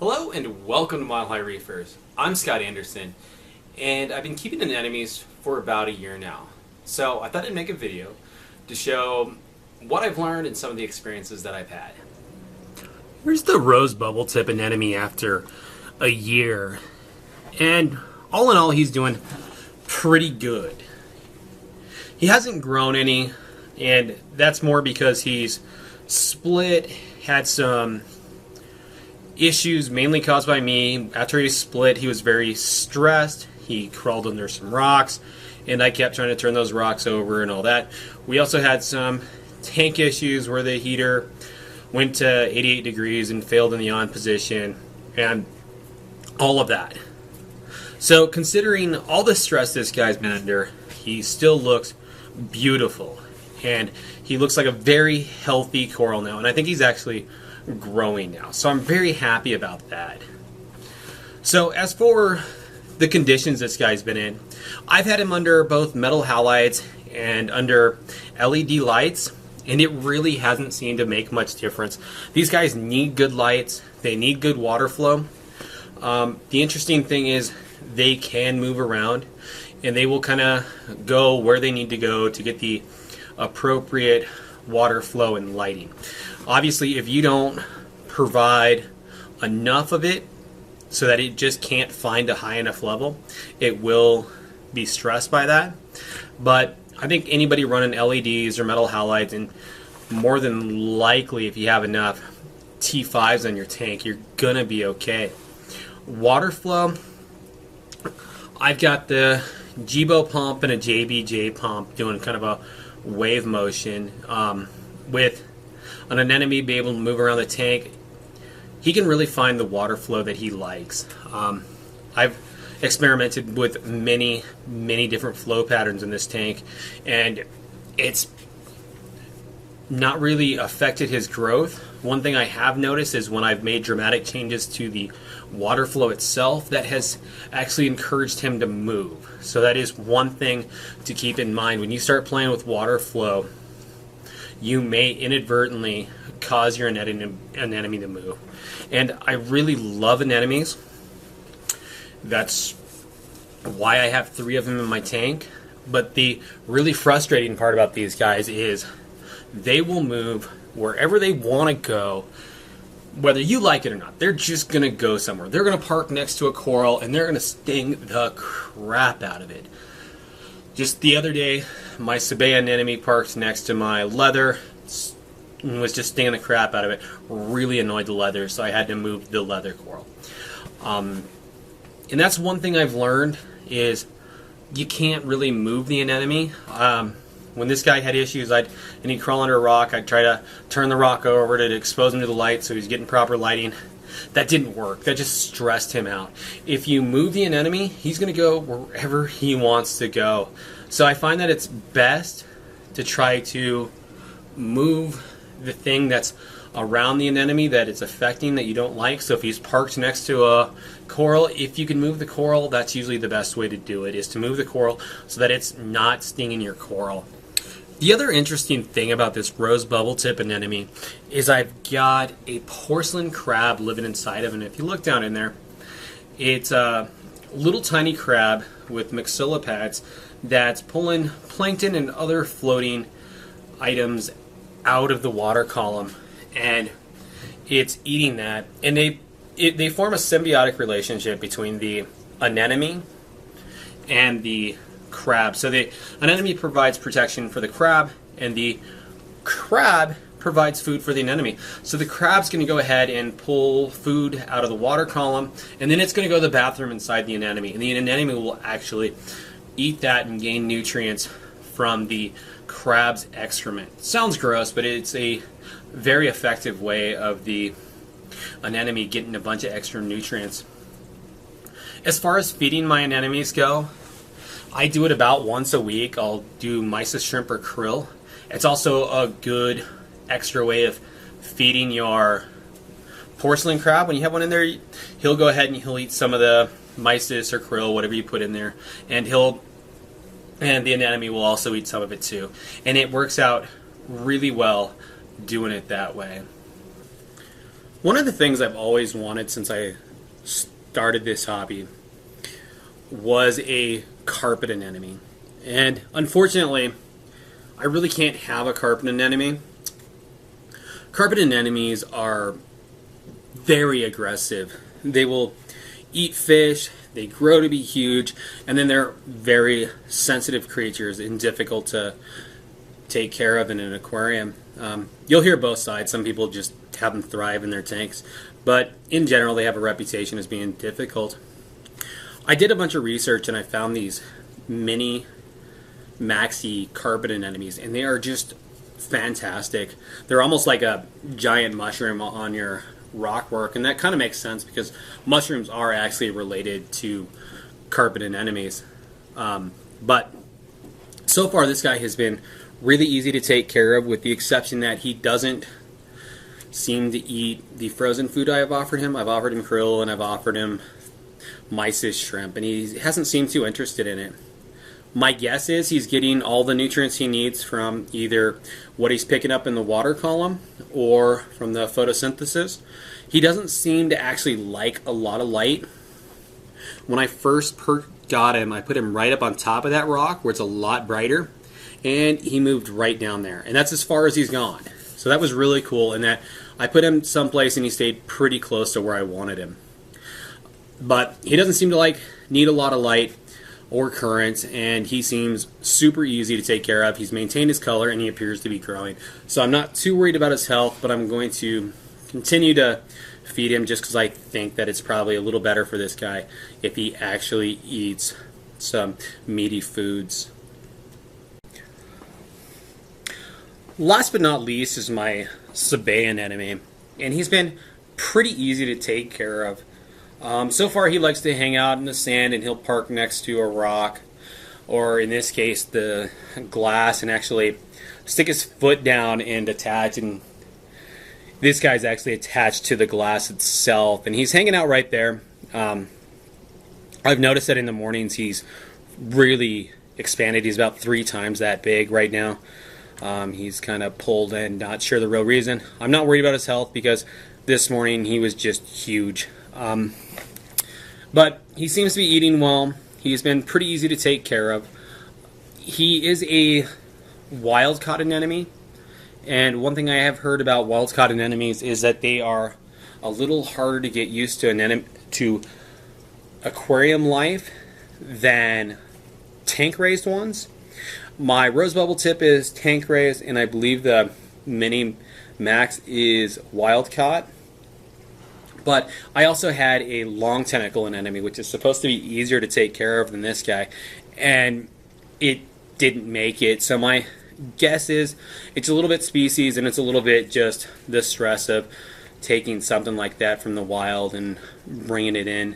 Hello and welcome to Mile High Reefers. I'm Scott Anderson and I've been keeping anemones for about a year now. So I thought I'd make a video to show what I've learned and some of the experiences that I've had. Here's the Rose Bubble Tip Anemone after a year. And all in all, he's doing pretty good. He hasn't grown any, and that's more because he's split, had some issues mainly caused by me. After he split, he was very stressed. He crawled under some rocks, and I kept trying to turn those rocks over and all that. We also had some tank issues where the heater went to 88 degrees and failed in the on position, and all of that. So considering all the stress this guy's been under, he still looks beautiful, and he looks like a very healthy coral now, and I think he's actually growing now, so I'm very happy about that. So as for the conditions this guy's been in, I've had him under both metal halides and under LED lights, and it really hasn't seemed to make much difference. These guys need good lights, they need good water flow. The interesting thing is they can move around, and they will kind of go where they need to go to get the appropriate water flow and lighting. Obviously, if you don't provide enough of it so that it just can't find a high enough level, it will be stressed by that. But I think anybody running LEDs or metal halides, and more than likely if you have enough T5s on your tank, you're gonna be okay. Water flow, I've got the Jebo pump and a JBJ pump doing kind of a wave motion. With an anemone be able to move around the tank, he can really find the water flow that he likes. I've experimented with many different flow patterns in this tank, and it's not really affected his growth. One thing I have noticed is when I've made dramatic changes to the water flow itself, that has actually encouraged him to move. So that is one thing to keep in mind. When you start playing with water flow, you may inadvertently cause your anemone to move. And I really love anemones. That's why I have 3 of them in my tank. But the really frustrating part about these guys is they will move wherever they want to go, whether you like it or not. They're just going to go somewhere. They're going to park next to a coral, and they're going to sting the crap out of it. Just the other day, my Sebae Anemone parked next to my leather and was just stinging the crap out of it. Really annoyed the leather, so I had to move the leather coral. And that's one thing I've learned, is you can't really move the anemone. When this guy had issues, and he'd crawl under a rock, I'd try to turn the rock over to expose him to the light so he's getting proper lighting. That didn't work. That just stressed him out. If you move the anemone, he's going to go wherever he wants to go. So I find that it's best to try to move the thing that's around the anemone that it's affecting that you don't like. So if he's parked next to a coral, if you can move the coral, that's usually the best way to do it, is to move the coral so that it's not stinging your coral. The other interesting thing about this Rose Bubble Tip Anemone is I've got a porcelain crab living inside of it. And if you look down in there, it's a little tiny crab with maxilla pads that's pulling plankton and other floating items out of the water column, and it's eating that. And they form a symbiotic relationship between the anemone and the crab. So the anemone provides protection for the crab, and the crab provides food for the anemone. So the crab's going to go ahead and pull food out of the water column, and then it's going to go to the bathroom inside the anemone, and the anemone will actually eat that and gain nutrients from the crab's excrement. Sounds gross, but it's a very effective way of the anemone getting a bunch of extra nutrients. As far as feeding my anemones go, I do it about once a week. I'll do Mysis shrimp or krill. It's also a good extra way of feeding your porcelain crab. When you have one in there, he'll go ahead and he'll eat some of the Mysis or krill, whatever you put in there, and the anemone will also eat some of it too. And it works out really well doing it that way. One of the things I've always wanted since I started this hobby was a carpet anemone. And unfortunately, I really can't have a carpet anemone. Carpet anemones are very aggressive. They will eat fish, they grow to be huge, and then they're very sensitive creatures and difficult to take care of in an aquarium. You'll hear both sides. Some people just have them thrive in their tanks, but in general they have a reputation as being difficult. I did a bunch of research and I found these mini Maxi Carpet Anemones, and they are just fantastic. They're almost like a giant mushroom on your rockwork, and that kind of makes sense because mushrooms are actually related to carpet anemones. But so far this guy has been really easy to take care of, with the exception that he doesn't seem to eat the frozen food I have offered him. I've offered him krill and I've offered him mysis shrimp, and he hasn't seemed too interested in it. My guess is he's getting all the nutrients he needs from either what he's picking up in the water column or from the photosynthesis. He doesn't seem to actually like a lot of light. When I first got him, I put him right up on top of that rock where it's a lot brighter, and he moved right down there. And that's as far as he's gone. So that was really cool, in that I put him someplace and he stayed pretty close to where I wanted him. But he doesn't seem to need a lot of light or current, and he seems super easy to take care of. He's maintained his color and he appears to be growing. So I'm not too worried about his health, but I'm going to continue to feed him just because I think that it's probably a little better for this guy if he actually eats some meaty foods. Last but not least is my Sebae Anemone, and he's been pretty easy to take care of. So far he likes to hang out in the sand, and he'll park next to a rock, or in this case the glass, and actually stick his foot down and attach, and this guy's actually attached to the glass itself, and he's hanging out right there. I've noticed that in the mornings he's really expanded. He's about 3 times that big right now. He's kind of pulled in, not sure the real reason. I'm not worried about his health because this morning he was just huge. But he seems to be eating well. He's been pretty easy to take care of. He is a wild-caught anemone, and one thing I have heard about wild-caught anemones is that they are a little harder to get used to aquarium life than tank-raised ones. My Rose Bubble Tip is tank-raised, and I believe the Mini Max is wild-caught. But I also had a long tentacle anemone, which is supposed to be easier to take care of than this guy, and it didn't make it. So my guess is it's a little bit species, and it's a little bit just the stress of taking something like that from the wild and bringing it in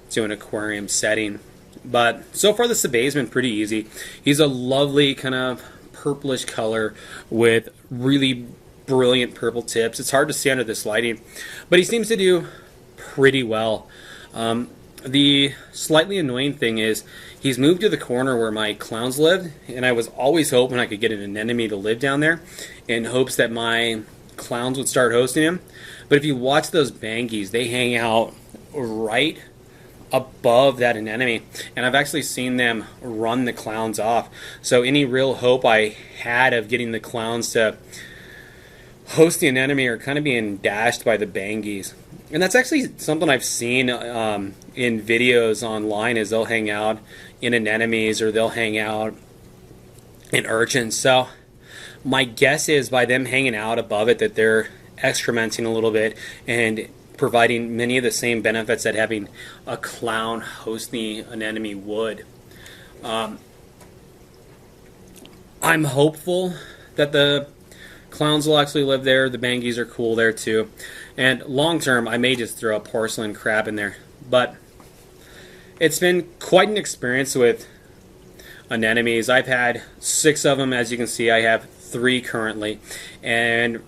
to an aquarium setting. But so far the Sebae's been pretty easy. He's a lovely kind of purplish color with really brilliant purple tips. It's hard to see under this lighting, but he seems to do pretty well. The slightly annoying thing is he's moved to the corner where my clowns lived, and I was always hoping I could get an anemone to live down there in hopes that my clowns would start hosting him. But if you watch those Banggais, they hang out right above that anemone, and I've actually seen them run the clowns off. So any real hope I had of getting the clowns to host the anemone are kind of being dashed by the Banggais. And that's actually something I've seen in videos online, is they'll hang out in anemones or they'll hang out in urchins. So my guess is by them hanging out above it that they're excrementing a little bit and providing many of the same benefits that having a clown host the anemone would. I'm hopeful that the clowns will actually live there. The Banggais are cool there too. And long term, I may just throw a porcelain crab in there. But it's been quite an experience with anemones. I've had 6 of them. As you can see, I have 3 currently. And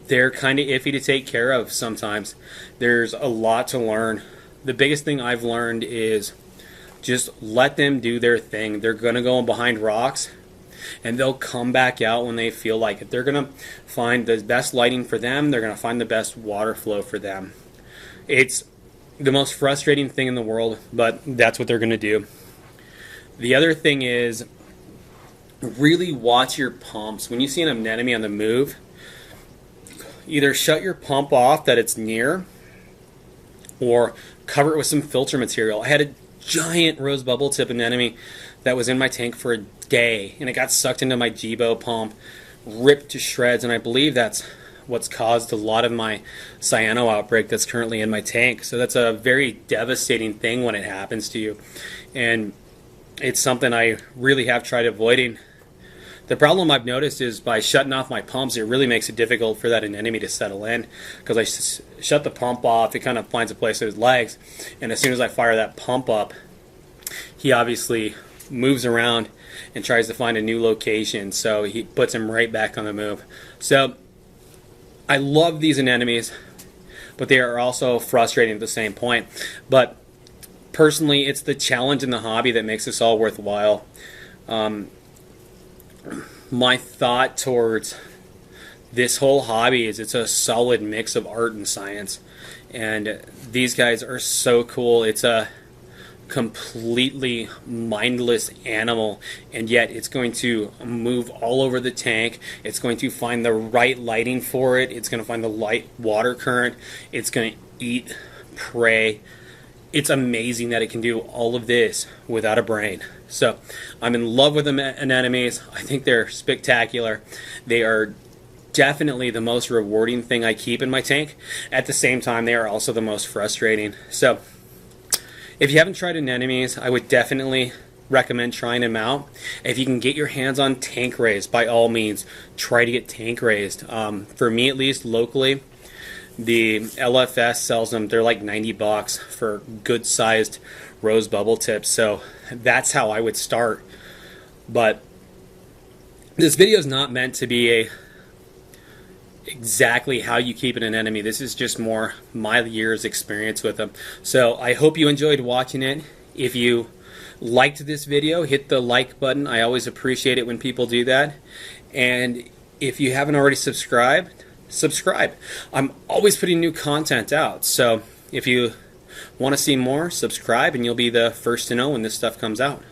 they're kind of iffy to take care of sometimes. There's a lot to learn. The biggest thing I've learned is just let them do their thing. They're going to go behind rocks. and they'll come back out when they feel like it. They're going to find the best lighting for them. They're going to find the best water flow for them. It's the most frustrating thing in the world, but that's what they're going to do. The other thing is really watch your pumps. When you see an anemone on the move, either shut your pump off that it's near or cover it with some filter material. I had a giant Rose Bubble Tip Anemone that was in my tank for a day, and it got sucked into my Jebo pump, ripped to shreds, and I believe that's what's caused a lot of my cyano outbreak that's currently in my tank. So that's a very devastating thing when it happens to you, and it's something I really have tried avoiding. The problem I've noticed is by shutting off my pumps, it really makes it difficult for that anemone to settle in, because I shut the pump off, it kind of finds a place with his legs, and as soon as I fire that pump up, he obviously moves around and tries to find a new location, so he puts him right back on the move. So I love these anemones, but they are also frustrating at the same point. But personally, it's the challenge in the hobby that makes this all worthwhile. My thought towards this whole hobby is it's a solid mix of art and science, and these guys are so cool. It's a completely mindless animal, and yet it's going to move all over the tank. It's going to find the right lighting for it. It's going to find the light water current. It's going to eat prey. It's amazing that it can do all of this without a brain. So I'm in love with the anemones. I think they're spectacular. They are definitely the most rewarding thing I keep in my tank. At the same time, they are also the most frustrating. So if you haven't tried anemones, I would definitely recommend trying them out. If you can get your hands on tank raised, by all means, try to get tank raised. For me, at least locally, the LFS sells them. They're like $90 for good sized Rose Bubble Tips. So that's how I would start. But this video is not meant to be exactly how you keep an anemone. This is just more my year's experience with them. So I hope you enjoyed watching it. If you liked this video, hit the like button. I always appreciate it when people do that. And if you haven't already subscribed, subscribe. I'm always putting new content out. So if you want to see more, subscribe and you'll be the first to know when this stuff comes out.